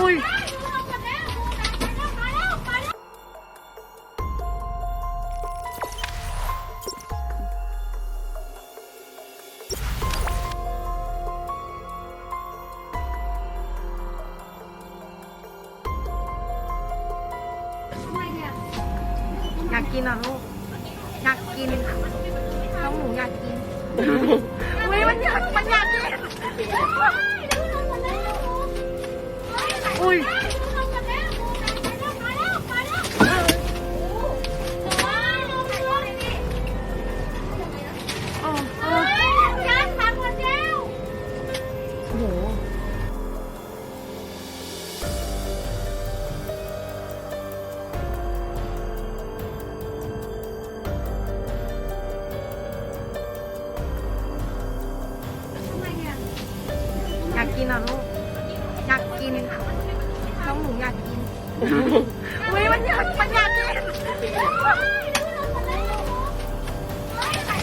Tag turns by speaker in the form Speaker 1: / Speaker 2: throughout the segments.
Speaker 1: อุ้ยอยากกินอ่ะลูกอยากกินน้องหนูอยากกินอุ้ยมันอยากกินอุ้ยโอ้โหอยากกินอ่ะลูกอยากกินน้องหนูอยากกินอุ้ยมันอยากกิน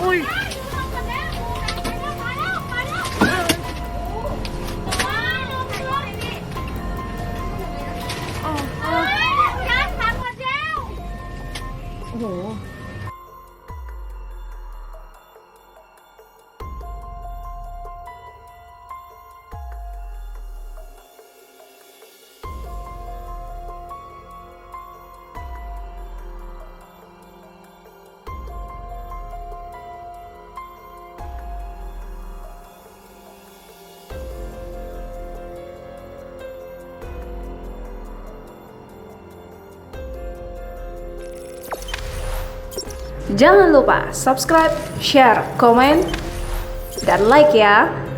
Speaker 1: อุ้ยโอ้โห
Speaker 2: Jangan lupa subscribe, share, komen, dan like ya.